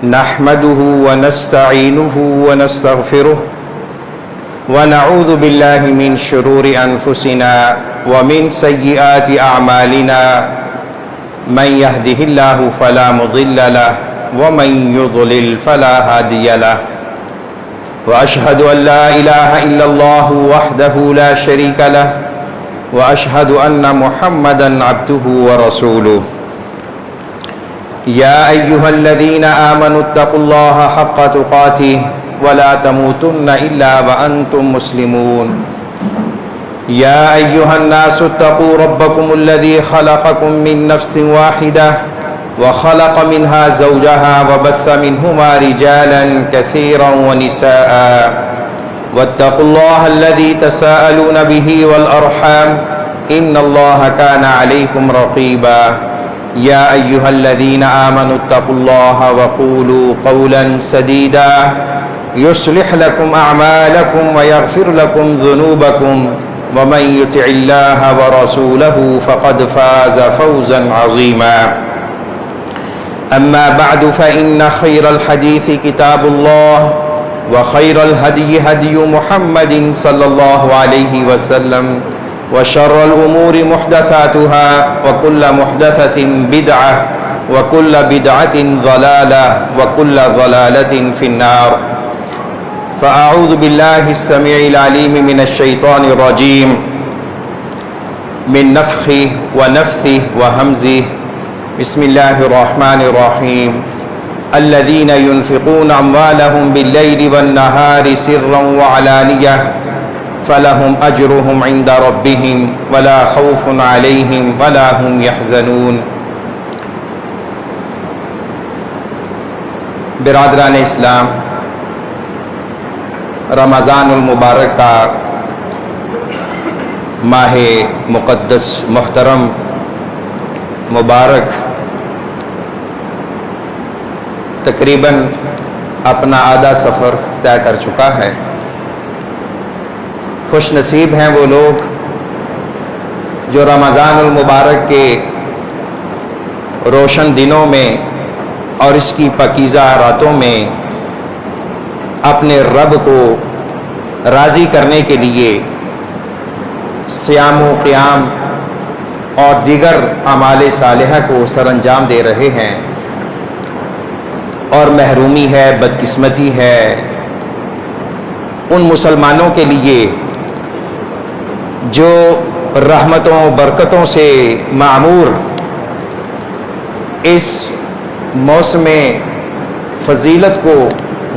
نحمده ونستعينه ونستغفره ونعوذ بالله من شرور أنفسنا ومن سيئات أعمالنا من يهده الله فلا مضل له ومن يضلل فلا هادي له وأشهد أن لا إله إلا الله وحده لا شريك له وأشهد أن محمدا عبده ورسوله يا أيها الذين آمنوا اتقوا الله حق تقاته ولا تموتن إلا وأنتم مسلمون يا أيها الناس اتقوا ربكم الذي خلقكم من نفس واحدة وخلق منها زوجها وبث منهما رجالا كثيرا ونساء واتقوا الله الذي تساءلون به والأرحام إن الله كان عليكم رقيبا يا أيها الذين آمنوا اتقوا الله وقولوا قولا سديدا يصلح لكم أعمالكم ويغفر لكم ذنوبكم ومن يطع الله ورسوله فقد فاز فوزا عظيما أما بعد فإن خير الحديث كتاب الله وخير الهدي هدي محمد صلى الله عليه وسلم وشر الأمور محدثاتها وكل محدثة بدعة وكل بدعة ضلالة وكل ضلالة في النار فأعوذ بالله السميع العليم من الشيطان الرجيم من نفخه ونفثه وهمزه بسم الله الرحمن الرحيم الذين ينفقون أموالهم بالليل والنهار سرا وعلانية فلهم أجرهم عند ربهم ولا خوف عليهم ولا هم يحزنون. برادران اسلام، رمضان المبارک کا ماہ مقدس محترم مبارک تقریباً اپنا آدھا سفر طے کر چکا ہے. خوش نصیب ہیں وہ لوگ جو رمضان المبارک کے روشن دنوں میں اور اس کی پاکیزہ راتوں میں اپنے رب کو راضی کرنے کے لیے صیام و قیام اور دیگر اعمال صالحہ کو سر انجام دے رہے ہیں. اور محرومی ہے، بدقسمتی ہے ان مسلمانوں کے لیے جو رحمتوں برکتوں سے معمور اس موسم فضیلت کو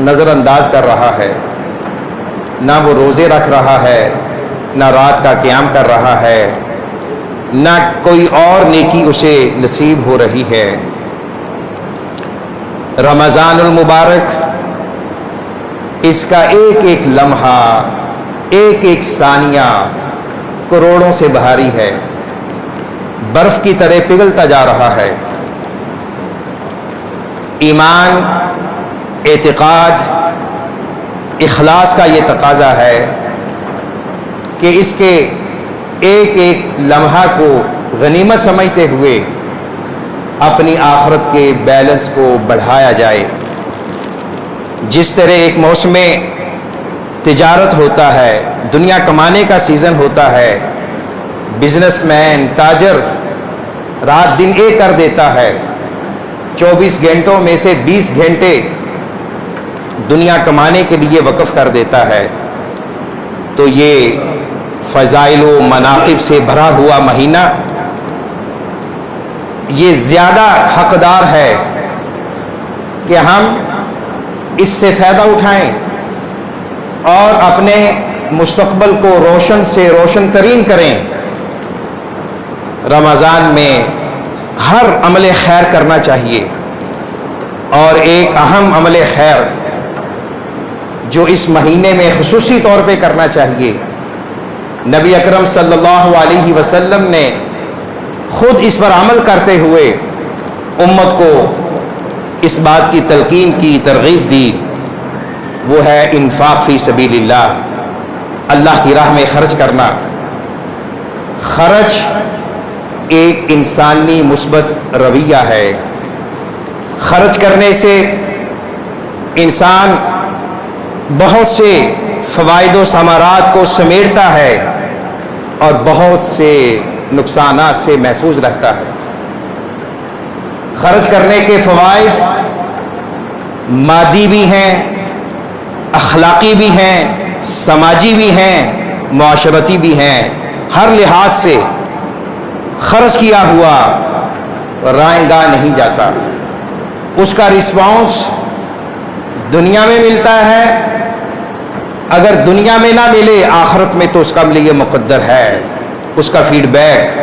نظر انداز کر رہا ہے، نہ وہ روزے رکھ رہا ہے، نہ رات کا قیام کر رہا ہے، نہ کوئی اور نیکی اسے نصیب ہو رہی ہے. رمضان المبارک اس کا ایک ایک لمحہ، ایک ایک ثانیہ کروڑوں سے بھاری ہے، برف کی طرح پگھلتا جا رہا ہے. ایمان، اعتقاد، اخلاص کا یہ تقاضا ہے کہ اس کے ایک ایک لمحہ کو غنیمت سمجھتے ہوئے اپنی آخرت کے بیلنس کو بڑھایا جائے. جس طرح ایک موسم تجارت ہوتا ہے، دنیا کمانے کا سیزن ہوتا ہے، بزنس مین، تاجر رات دن ایک کر دیتا ہے، 24 گھنٹوں میں سے 20 گھنٹے دنیا کمانے کے لیے وقف کر دیتا ہے. تو یہ فضائل و مناقب سے بھرا ہوا مہینہ یہ زیادہ حقدار ہے کہ ہم اس سے فائدہ اٹھائیں اور اپنے مستقبل کو روشن سے روشن ترین کریں. رمضان میں ہر عمل خیر کرنا چاہیے، اور ایک اہم عمل خیر جو اس مہینے میں خصوصی طور پہ کرنا چاہیے، نبی اکرم صلی اللہ علیہ وسلم نے خود اس پر عمل کرتے ہوئے امت کو اس بات کی تلقین کی، ترغیب دی، وہ ہے انفاق فی سبیل اللہ، اللہ کی راہ میں خرچ کرنا. خرچ ایک انسانی مثبت رویہ ہے. خرچ کرنے سے انسان بہت سے فوائد و ثمرات کو سمیٹتا ہے اور بہت سے نقصانات سے محفوظ رہتا ہے۔ خرچ کرنے کے فوائد مادی بھی ہیں، اخلاقی بھی ہیں، سماجی بھی ہیں، معاشرتی بھی ہیں۔ ہر لحاظ سے خرچ کیا ہوا رائیں گاہ نہیں جاتا، اس کا رسپانس دنیا میں ملتا ہے، اگر دنیا میں نہ ملے آخرت میں تو اس کا لیے مقدر ہے۔ اس کا فیڈ بیک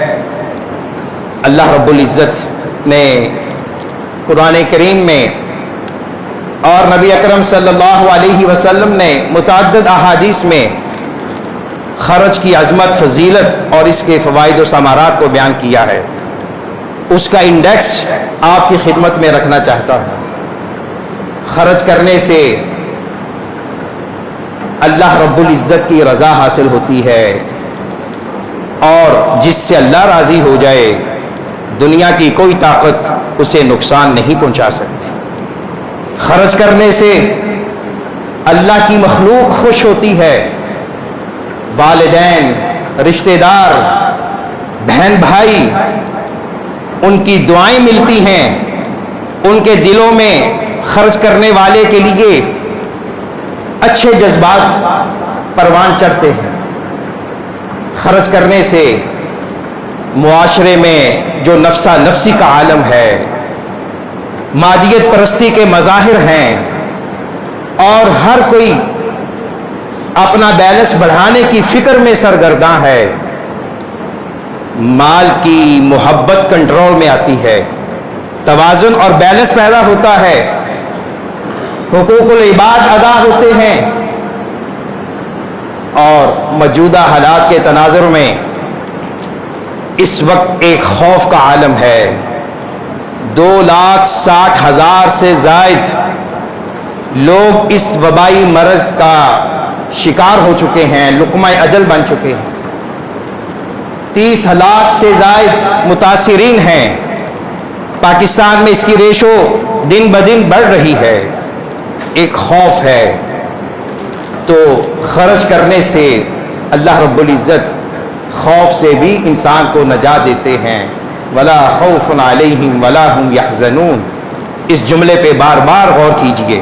اللہ رب العزت نے قرآن کریم میں اور نبی اکرم صلی اللہ علیہ وسلم نے متعدد احادیث میں خرچ کی عظمت، فضیلت اور اس کے فوائد و ثمرات کو بیان کیا ہے۔ اس کا انڈیکس آپ کی خدمت میں رکھنا چاہتا ہوں۔ خرچ کرنے سے اللہ رب العزت کی رضا حاصل ہوتی ہے، اور جس سے اللہ راضی ہو جائے دنیا کی کوئی طاقت اسے نقصان نہیں پہنچا سکتی۔ خرچ کرنے سے اللہ کی مخلوق خوش ہوتی ہے، والدین، رشتہ دار، بہن بھائی، ان کی دعائیں ملتی ہیں، ان کے دلوں میں خرچ کرنے والے کے لیے اچھے جذبات پروان چڑھتے ہیں۔ خرچ کرنے سے معاشرے میں جو نفسا نفسی کا عالم ہے، مادیت پرستی کے مظاہر ہیں، اور ہر کوئی اپنا بیلنس بڑھانے کی فکر میں سرگرداں ہے، مال کی محبت کنٹرول میں آتی ہے، توازن اور بیلنس پیدا ہوتا ہے، حقوق العباد ادا ہوتے ہیں، اور موجودہ حالات کے تناظر میں اس وقت ایک خوف کا عالم ہے۔ 2,60,000 سے زائد لوگ اس وبائی مرض کا شکار ہو چکے ہیں، لقمہ اجل بن چکے ہیں۔ 30 لاکھ سے زائد متاثرین ہیں۔ پاکستان میں اس کی ریشو دن بدن بڑھ رہی ہے، ایک خوف ہے۔ تو خرچ کرنے سے اللہ رب العزت خوف سے بھی انسان کو نجات دیتے ہیں۔ ولا خوف علیہم ولا هم یحزنون، اس جملے پہ بار بار غور کیجئے۔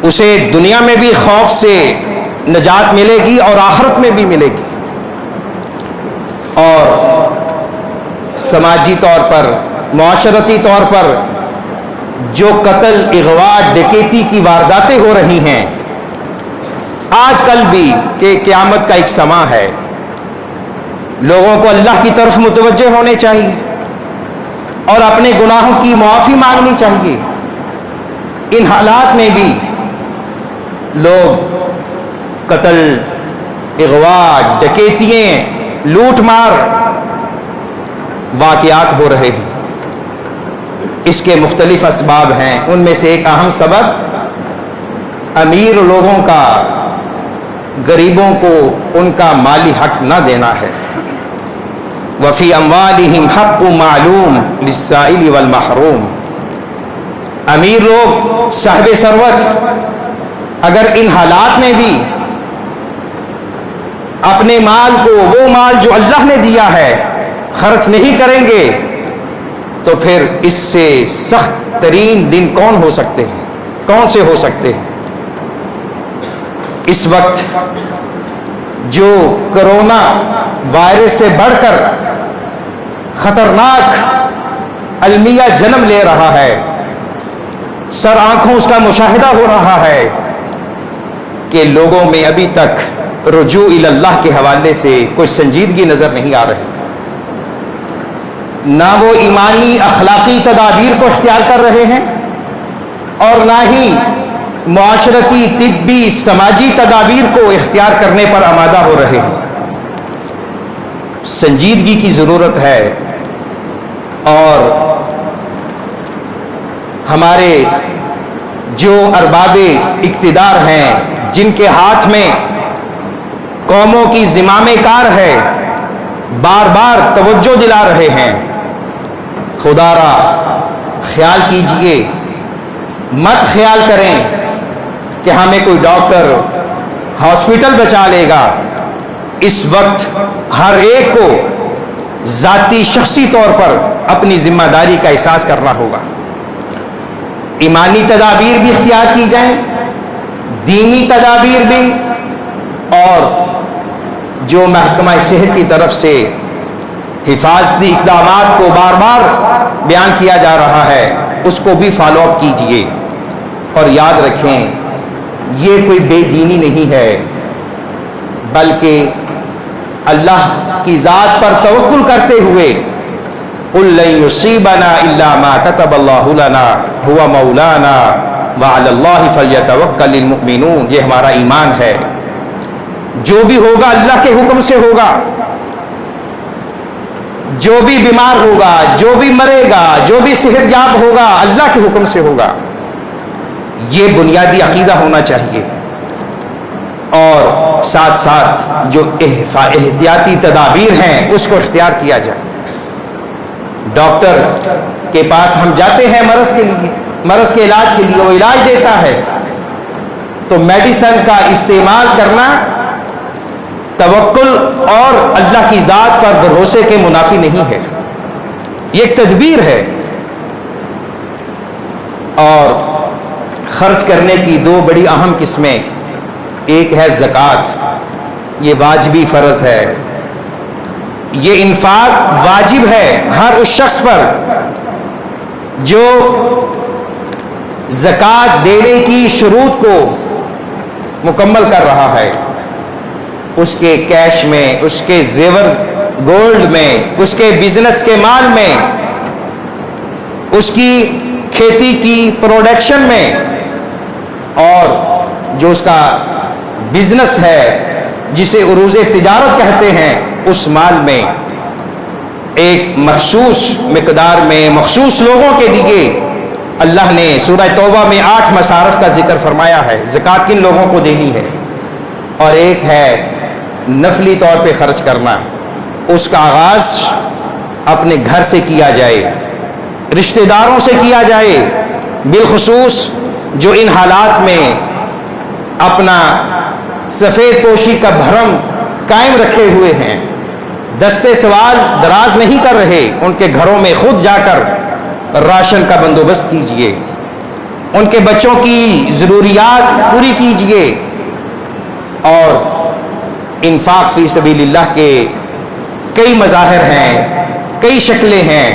اسے دنیا میں بھی خوف سے نجات ملے گی اور آخرت میں بھی ملے گی، اور سماجی طور پر، معاشرتی طور پر جو قتل، اغوا، ڈکیتی کی وارداتیں ہو رہی ہیں آج کل بھی، کہ قیامت کا ایک سماں ہے، لوگوں کو اللہ کی طرف متوجہ ہونے چاہیے اور اپنے گناہوں کی معافی مانگنی چاہیے۔ ان حالات میں بھی لوگ قتل، اغوا، ڈکیتیاں، لوٹ مار واقعات ہو رہے ہیں۔ اس کے مختلف اسباب ہیں، ان میں سے ایک اہم سبب امیر لوگوں کا غریبوں کو ان کا مالی حق نہ دینا ہے۔ وفی اموالہم حق معلوم للسائل والمحروم، امیر لوگ، صاحب ثروت اگر ان حالات میں بھی اپنے مال کو، وہ مال جو اللہ نے دیا ہے، خرچ نہیں کریں گے تو پھر اس سے سخت ترین دن کون ہو سکتے ہیں، کون سے ہو سکتے ہیں؟ اس وقت جو کرونا وائرس سے بڑھ کر خطرناک المیہ جنم لے رہا ہے، سر آنکھوں اس کا مشاہدہ ہو رہا ہے کہ لوگوں میں ابھی تک رجوع اللہ کے حوالے سے کوئی سنجیدگی نظر نہیں آ رہی، نہ وہ ایمانی اخلاقی تدابیر کو اختیار کر رہے ہیں، اور نہ ہی معاشرتی، طبی، سماجی تدابیر کو اختیار کرنے پر آمادہ ہو رہے ہیں۔ سنجیدگی کی ضرورت ہے، اور ہمارے جو ارباب اقتدار ہیں، جن کے ہاتھ میں قوموں کی زمام کار ہے، بار بار توجہ دلا رہے ہیں، خدا را خیال کیجئے، مت خیال کریں کہ ہمیں کوئی ڈاکٹر ہاسپٹل بچا لے گا۔ اس وقت ہر ایک کو ذاتی شخصی طور پر اپنی ذمہ داری کا احساس کرنا ہوگا۔ ایمانی تدابیر بھی اختیار کی جائیں، دینی تدابیر بھی، اور جو محکمہ صحت کی طرف سے حفاظتی اقدامات کو بار بار بیان کیا جا رہا ہے اس کو بھی فالو اپ کیجئے۔ اور یاد رکھیں یہ کوئی بے دینی نہیں ہے، بلکہ اللہ کی ذات پر توکل کرتے ہوئے قُل لَن يُصِيبَنَا إِلَّا مَا كَتَبَ اللَّهُ لَنَا هُوَ مَوْلَانَا وَعَلَى اللَّهِ فَلْيَتَوَكَّلِ الْمُؤْمِنُونَ۔ یہ ہمارا ایمان ہے، جو بھی ہوگا اللہ کے حکم سے ہوگا، جو بھی بیمار ہوگا، جو بھی مرے گا، جو بھی صحت یاب ہوگا، اللہ کے حکم سے ہوگا۔ یہ بنیادی عقیدہ ہونا چاہیے، اور ساتھ ساتھ جو احتیاطی تدابیر ہیں اس کو اختیار کیا جائے۔ ڈاکٹر کے پاس ہم جاتے ہیں مرض کے علاج کے لیے، وہ علاج دیتا ہے، تو میڈیسن کا استعمال کرنا توکل اور اللہ کی ذات پر بھروسے کے منافی نہیں ہے، یہ ایک تدبیر ہے۔ اور خرچ کرنے کی دو بڑی اہم قسمیں، ایک ہے زکوٰۃ، یہ واجبی فرض ہے، یہ انفاق واجب ہے ہر اس شخص پر جو زکوٰۃ دینے کی شروط کو مکمل کر رہا ہے، اس کے کیش میں، اس کے زیور گولڈ میں، اس کے بزنس کے مال میں، اس کی کھیتی کی پروڈکشن میں، اور جو اس کا بزنس ہے جسے عروض تجارت کہتے ہیں اس مال میں ایک مخصوص مقدار میں مخصوص لوگوں کے لیے اللہ نے سورہ توبہ میں 8 مصارف کا ذکر فرمایا ہے، زکوٰۃ کن لوگوں کو دینی ہے۔ اور ایک ہے نفلی طور پہ خرچ کرنا، اس کا آغاز اپنے گھر سے کیا جائے، رشتہ داروں سے کیا جائے، بالخصوص جو ان حالات میں اپنا سفید پوشی کا بھرم قائم رکھے ہوئے ہیں، دستے سوال دراز نہیں کر رہے، ان کے گھروں میں خود جا کر راشن کا بندوبست کیجئے، ان کے بچوں کی ضروریات پوری کیجئے۔ اور انفاق فی سبیل اللہ کے کئی مظاہر ہیں، کئی شکلیں ہیں۔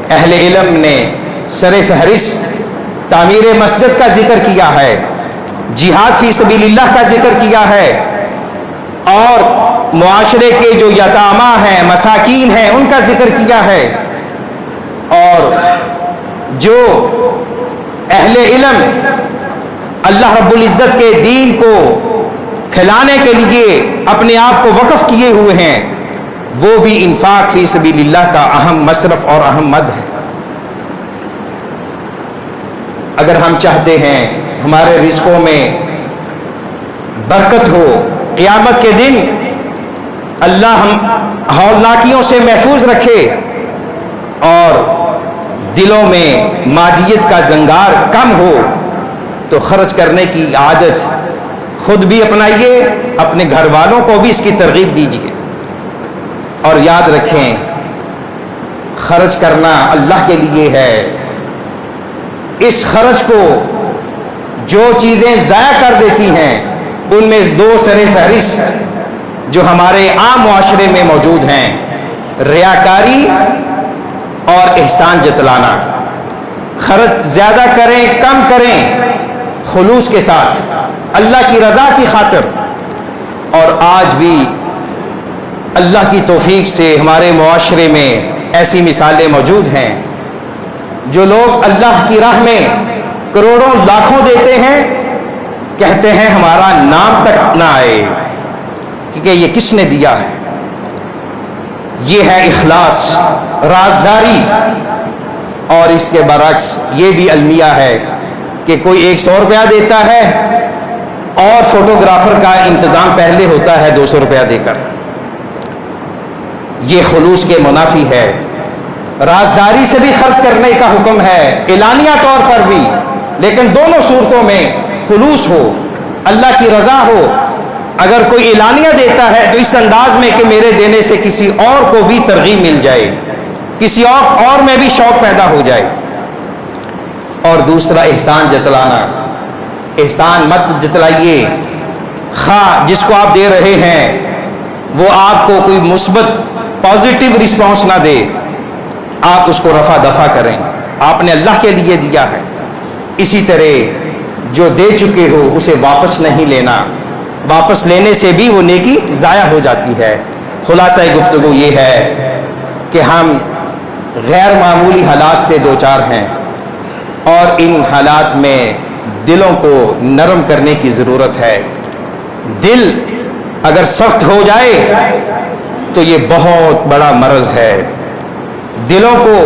اہل علم نے سر فہرست تعمیر مسجد کا ذکر کیا ہے، جہاد فی سبیل اللہ کا ذکر کیا ہے، اور معاشرے کے جو یتامى ہیں، مساکین ہیں، ان کا ذکر کیا ہے۔ اور جو اہل علم اللہ رب العزت کے دین کو پھیلانے کے لیے اپنے آپ کو وقف کیے ہوئے ہیں، وہ بھی انفاق فی سبیل اللہ کا اہم مصرف اور اہم مد ہے۔ اگر ہم چاہتے ہیں ہمارے رزقوں میں برکت ہو، قیامت کے دن اللہ ہم ہولناکیوں سے محفوظ رکھے، اور دلوں میں مادیت کا زنگار کم ہو، تو خرچ کرنے کی عادت خود بھی اپنائیے، اپنے گھر والوں کو بھی اس کی ترغیب دیجیے۔ اور یاد رکھیں خرچ کرنا اللہ کے لیے ہے، اس خرچ کو جو چیزیں ضائع کر دیتی ہیں ان میں 2 سر فہرست جو ہمارے عام معاشرے میں موجود ہیں، ریاکاری اور احسان جتلانا۔ خرچ زیادہ کریں کم کریں خلوص کے ساتھ، اللہ کی رضا کی خاطر۔ اور آج بھی اللہ کی توفیق سے ہمارے معاشرے میں ایسی مثالیں موجود ہیں، جو لوگ اللہ کی راہ میں کروڑوں لاکھوں دیتے ہیں، کہتے ہیں ہمارا نام تک نہ آئے، کیونکہ یہ کس نے دیا ہے۔ یہ ہے اخلاص، رازداری۔ اور اس کے برعکس یہ بھی المیہ ہے کہ کوئی 100 روپیہ دیتا ہے اور فوٹوگرافر کا انتظام پہلے ہوتا ہے 200 روپیہ دے کر۔ یہ خلوص کے منافی ہے۔ رازداری سے بھی خرچ کرنے کا حکم ہے، اعلانیہ طور پر بھی، لیکن دونوں صورتوں میں خلوص ہو، اللہ کی رضا ہو۔ اگر کوئی اعلانیہ دیتا ہے تو اس انداز میں کہ میرے دینے سے کسی اور کو بھی ترغیب مل جائے، کسی اور میں بھی شوق پیدا ہو جائے۔ اور دوسرا احسان جتلانا، احسان مت جتلائیے، خواہ جس کو آپ دے رہے ہیں وہ آپ کو کوئی مثبت پازیٹیو رسپانس نہ دے، آپ اس کو رفع دفع کریں، آپ نے اللہ کے لیے دیا ہے۔ اسی طرح جو دے چکے ہو اسے واپس نہیں لینا، واپس لینے سے بھی وہ نیکی ضائع ہو جاتی ہے۔ خلاصہ گفتگو یہ ہے کہ ہم غیر معمولی حالات سے دوچار ہیں، اور ان حالات میں دلوں کو نرم کرنے کی ضرورت ہے۔ دل اگر سخت ہو جائے تو یہ بہت بڑا مرض ہے۔ دلوں کو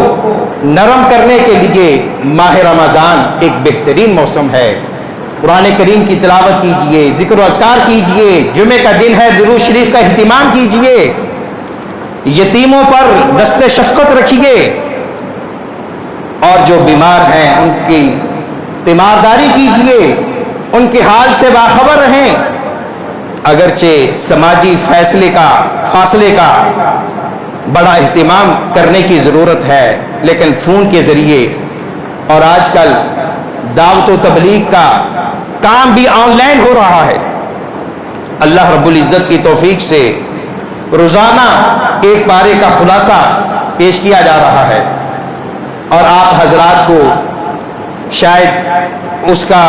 نرم کرنے کے لیے ماہ رمضان ایک بہترین موسم ہے۔ قرآن کریم کی تلاوت کیجئے، ذکر و اذکار کیجئے، جمعہ کا دن ہے، درود شریف کا اہتمام کیجئے، یتیموں پر دست شفقت رکھیے، اور جو بیمار ہیں ان کی تیمارداری کیجئے، ان کے حال سے باخبر رہیں۔ اگرچہ سماجی فاصلے کا بڑا اہتمام کرنے کی ضرورت ہے، لیکن فون کے ذریعے اور آج کل دعوت و تبلیغ کا کام بھی آن لائن ہو رہا ہے۔ اللہ رب العزت کی توفیق سے روزانہ ایک پارے کا خلاصہ پیش کیا جا رہا ہے، اور آپ حضرات کو شاید اس کا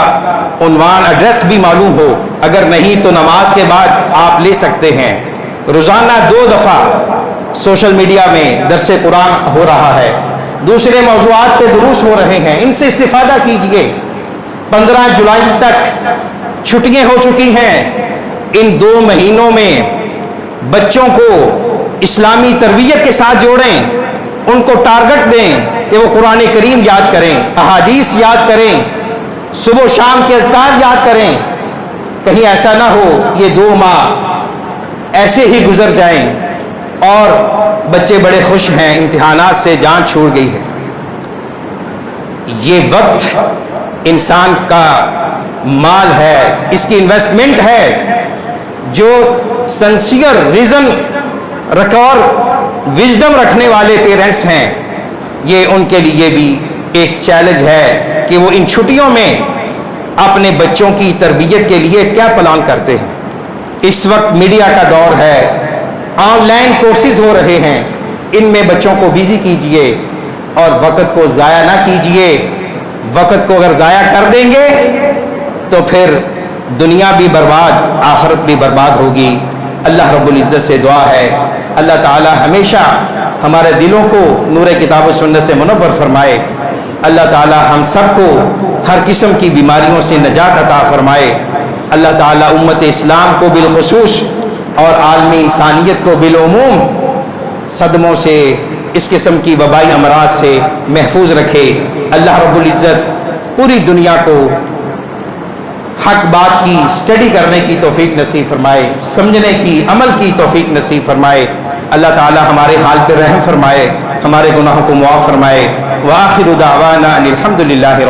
عنوان ایڈریس بھی معلوم ہو، اگر نہیں تو نماز کے بعد آپ لے سکتے ہیں۔ روزانہ 2 دفعہ سوشل میڈیا میں درس قرآن ہو رہا ہے، دوسرے موضوعات پہ دروس ہو رہے ہیں، ان سے استفادہ کیجئے۔ 15 جولائی تک چھٹیاں ہو چکی ہیں، ان 2 مہینوں میں بچوں کو اسلامی تربیت کے ساتھ جوڑیں، ان کو ٹارگٹ دیں کہ وہ قرآن کریم یاد کریں، احادیث یاد کریں، صبح و شام کے اذکار یاد کریں۔ کہیں ایسا نہ ہو یہ 2 ماہ ایسے ہی گزر جائیں اور بچے بڑے خوش ہیں، امتحانات سے جان چھوڑ گئی ہے۔ یہ وقت انسان کا مال ہے، اس کی انویسٹمنٹ ہے۔ جو سنسیئر ریزن اور وزڈم رکھنے والے پیرنٹس ہیں، یہ ان کے لیے بھی ایک چیلنج ہے کہ وہ ان چھٹیوں میں اپنے بچوں کی تربیت کے لیے کیا پلان کرتے ہیں۔ اس وقت میڈیا کا دور ہے، آن لائن کورسز ہو رہے ہیں، ان میں بچوں کو بیزی کیجئے اور وقت کو ضائع نہ کیجئے۔ وقت کو اگر ضائع کر دیں گے تو پھر دنیا بھی برباد، آخرت بھی برباد ہوگی۔ اللہ رب العزت سے دعا ہے اللہ تعالی ہمیشہ ہمارے دلوں کو نور کتاب و سنت سے منور فرمائے۔ اللہ تعالی ہم سب کو ہر قسم کی بیماریوں سے نجات عطا فرمائے۔ اللہ تعالی امت اسلام کو بالخصوص اور عالمی انسانیت کو بالعموم صدموں سے، اس قسم کی وبائی امراض سے محفوظ رکھے۔ اللہ رب العزت پوری دنیا کو حق بات کی اسٹڈی کرنے کی توفیق نصیب فرمائے، سمجھنے کی، عمل کی توفیق نصیب فرمائے۔ اللہ تعالی ہمارے حال پر رحم فرمائے، ہمارے گناہوں کو معاف فرمائے۔ وآخر دعوانا ان الحمد للہ رب